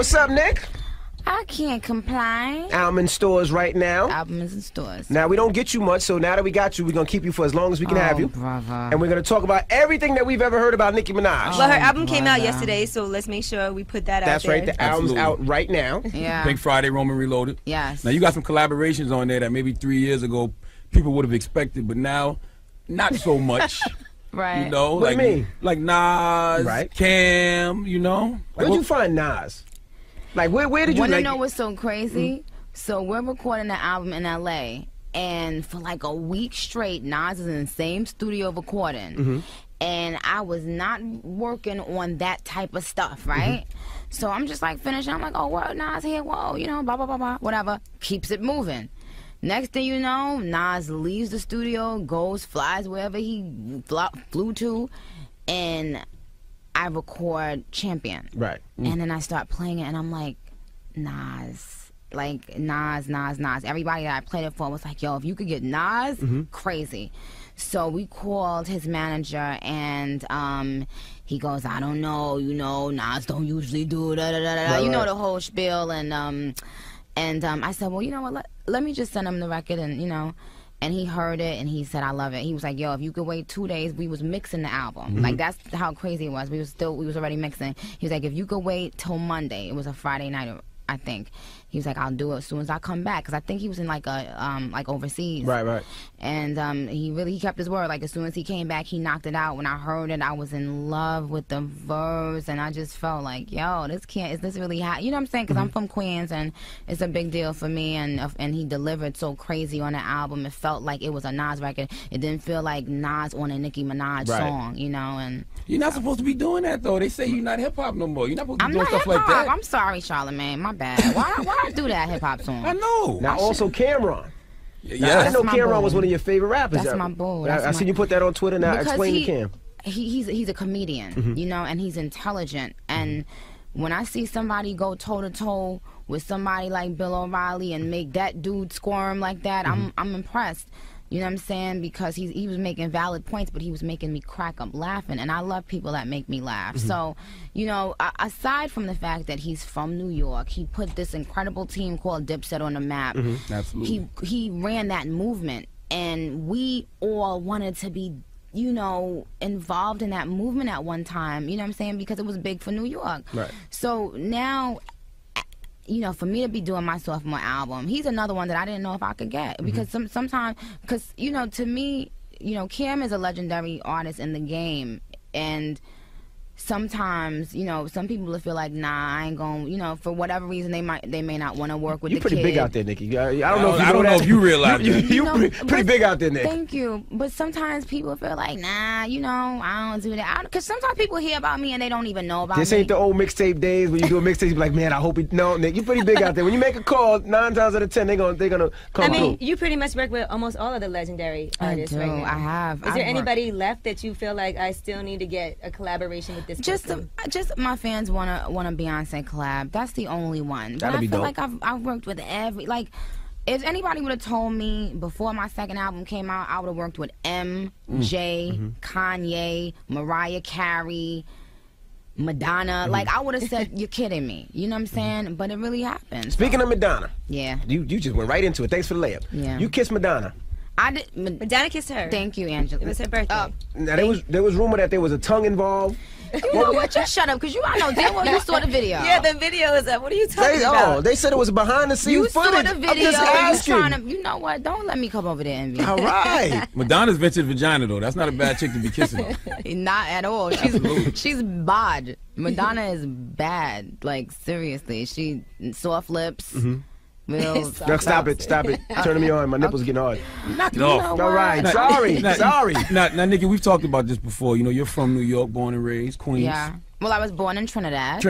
What's up, Nick? I can't complain. Album in stores right now. Album is in stores. Now, we don't get you much, so now that we got you, we're going to keep you for as long as we can have you. Brother. And we're going to talk about everything that we've ever heard about Nicki Minaj. Well, her album came out yesterday, so let's make sure we put that out there. That's right. The album's out right now. Yeah. Pink Friday, Roman Reloaded. Yes. Now, you got some collaborations on there that maybe 3 years ago people would have expected, but now, not so much. Right. You know, What do you mean? Like Nas, Right. Cam, you know. Where'd you find Nas? Like, where did you Want to like? know what's so crazy? So we're recording the album in LA, and for like a week straight, Nas is in the same studio recording. And I was not working on that type of stuff, right? So I'm just like finishing. I'm like, oh, what? Nas here, whoa, you know, blah, blah, blah, blah, whatever. Keeps it moving. Next thing you know, Nas leaves the studio, goes, flies wherever he flew to, and I record Champion. Right. And then I start playing it, and I'm like, Nas. Like, Nas. Everybody that I played it for was like, yo, if you could get Nas, crazy. So we called his manager, and he goes, I don't know, you know, Nas don't usually do da-da-da-da-da. You know the whole spiel, and I said, well, you know what, let me just send him the record, and, you know, and he heard it, and he said, I love it. He was like, yo, if you could wait 2 days, we was mixing the album. Like, that's how crazy it was. We was already mixing. He was like, if you could wait till Monday, it was a Friday night, I think. He was like, I'll do it as soon as I come back, because I think he was in like overseas. Right. And he kept his word. Like, as soon as he came back, he knocked it out. When I heard it, I was in love with the verse, and I just felt like, yo, is this really hot? You know what I'm saying? Because I'm from Queens, and it's a big deal for me. And he delivered so crazy on the album. It felt like it was a Nas record. It didn't feel like Nas on a Nicki Minaj song, you know. And you're not supposed to be doing that, though. They say you're not hip hop no more. You're not supposed to be doing stuff like that. I'm sorry, Charlamagne. My bad. Why I do that hip hop song? I know. Now, also Cameron. Yeah. I didn't know my Cameron boo. was one of your favorite rappers. That's my boo. I seen you put that on Twitter. Now, Because explain to Cam. He's a comedian, you know, and he's intelligent. And when I see somebody go toe to toe with somebody like Bill O'Reilly and make that dude squirm like that, I'm impressed. You know what I'm saying? Because he was making valid points, but he was making me crack up laughing. And I love people that make me laugh. So, you know, aside from the fact that he's from New York, he put this incredible team called Dipset on the map. Absolutely. He ran that movement, and we all wanted to be, you know, involved in that movement at one time. You know what I'm saying? Because it was big for New York. Right. So now, you know, for me to be doing my sophomore album, he's another one that I didn't know if I could get. Because sometimes, because, you know, to me, you know, Cam is a legendary artist in the game. And sometimes, you know, some people will feel like, nah, I ain't going, you know, for whatever reason, they may not want to work with the kid. You're pretty big out there, Nicki. I don't know if you I don't know if you realize that. You're pretty big out there, Nick. Thank you. But sometimes people feel like, nah, you know, I don't do that. Because sometimes people hear about me and they don't even know about This me. ain't the old mixtape days when you do a mixtape, you be like, man, I hope no, Nick, you're pretty big out there. When you make a call, 9 times out of 10, they're gonna come I mean, through. you pretty much work with almost all of the legendary artists right now. I have. Is there anybody left that you feel like I still need to get a collaboration with this person? Just my fans want a Beyonce collab. That's the only one. But That'd be I feel dope. like I've worked with if anybody would have told me before my second album came out, I would have worked with MJ, Kanye, Mariah Carey, Madonna. Like, I would have said, you're kidding me. You know what I'm saying? But it really happened. Speaking of Madonna, Yeah. you just went right into it. Thanks for the layup. Yeah. You kissed Madonna. I did. Madonna kissed her. Thank you, Angela. It was her birthday. Now there was rumor that there was a tongue involved. You know what? Just shut up, because I know damn well you saw the video. Yeah, the video is up. What are you talking about? They said it was behind the scenes You footage. saw the I'm video. just You asking. trying to, you know what? Don't let me come over there and be. All right. Madonna's ventured vagina, though. That's not a bad chick to be kissing her. Not at all. She's bad. Madonna is bad. Like, seriously. She soft lips. Real No, stop it. Turning me on. My nipples are getting hard. Knock it off. All right. Sorry. Now, Nicki, we've talked about this before. You know, you're from New York, born and raised, Queens. Yeah. Well, I was born in Trinidad.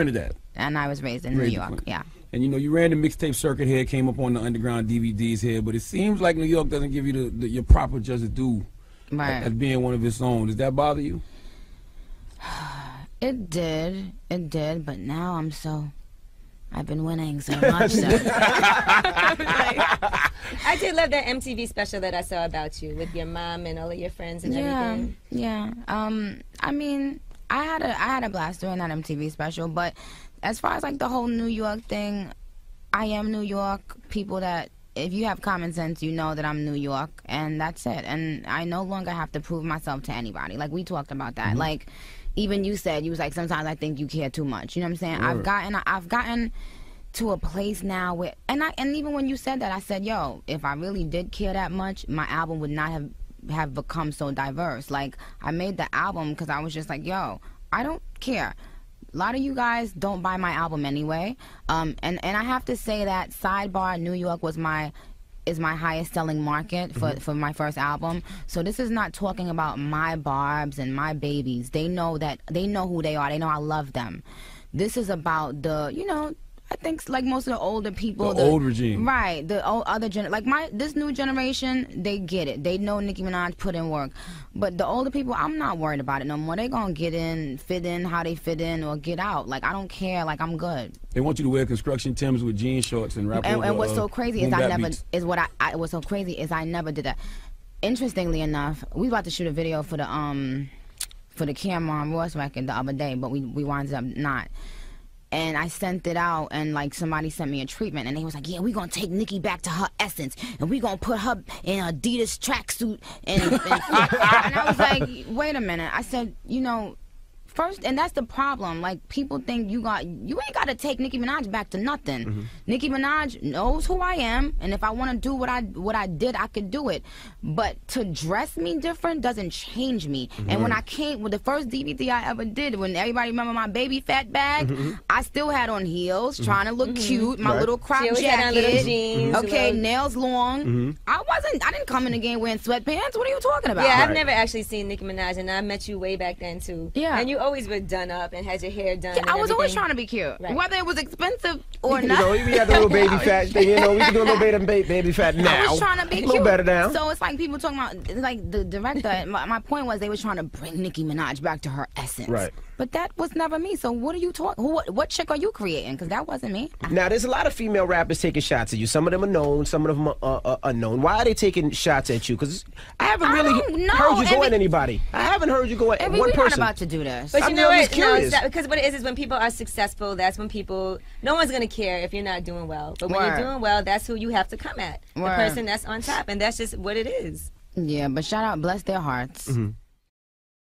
And I was raised in New York. Yeah. And you know, you ran the mixtape circuit here, came up on the underground DVDs here, but it seems like New York doesn't give you your proper just due Right. as being one of its own. Does that bother you? It did, but now I've been winning so much. I did love that MTV special that I saw about you with your mom and all of your friends and everything. Yeah. I mean, I had a blast doing that MTV special, but as far as like the whole New York thing, I am New York. People that, if you have common sense, you know that I'm New York, and that's it. And I no longer have to prove myself to anybody. Like, we talked about that. Like, even you said, you was like, sometimes I think you care too much. You know what I'm saying? I've gotten to a place now where, and even when you said that, I said, yo, if I really did care that much, my album would not have become so diverse. Like, I made the album because I was just like, yo, I don't care. A lot of you guys don't buy my album anyway. And I have to say that sidebar, New York is my highest selling market for my first album. So this is not talking about my barbs and my babies. They know who they are. They know I love them. This is about the, you know, I think like most of the older people, the old regime, right? The old other this new generation, they get it. They know Nicki Minaj put in work, but the older people, I'm not worried about it no more. They gonna get in, fit in how they fit in, or get out. Like, I don't care. Like, I'm good. They want you to wear construction Timbs with jean shorts and rap over. And what's so crazy is what's so crazy is I never did that. Interestingly enough, we about to shoot a video for the Cameron Ross record the other day, but we wound up not. And I sent it out, and like somebody sent me a treatment, and they was like, yeah, we gonna take Nicki back to her essence, and we gonna put her in an Adidas tracksuit, and I was like, wait a minute. I said, you know, first, and that's the problem. Like, people think you ain't gotta take Nicki Minaj back to nothing. Nicki Minaj knows who I am, and if I want to do what I did, I could do it. But to dress me different doesn't change me. And when I came with the first DVD I ever did, when everybody remember my baby fat bag, I still had on heels, trying to look cute, my little crop jacket, had on little jeans, okay, nails long. I didn't come in the game wearing sweatpants. What are you talking about? Yeah, I've never actually seen Nicki Minaj, and I met you way back then too. Yeah, and you always were done up and had your hair done. Yeah, and I was always everything. trying to be cute, Right. whether it was expensive or not. You know, we got the little baby fat thing. You know, we can do a little bit of baby fat now. I was trying to be cute. A little better now. So it's like people talking about, like the director. my point was they was trying to bring Nicki Minaj back to her essence. Right. But that was never me. So what are you talking? What chick are you creating? Because that wasn't me. Now, there's a lot of female rappers taking shots at you. Some of them are known. Some of them are unknown. Why are they taking shots at you? Because I haven't really heard you go at anybody. I haven't heard you go at one person. We're not about to do this. But you know what? No, because what it is when people are successful, that's when people, no one's going to care if you're not doing well. But when you're doing well, that's who you have to come at. The person that's on top. And that's just what it is. Yeah, but shout out, bless their hearts.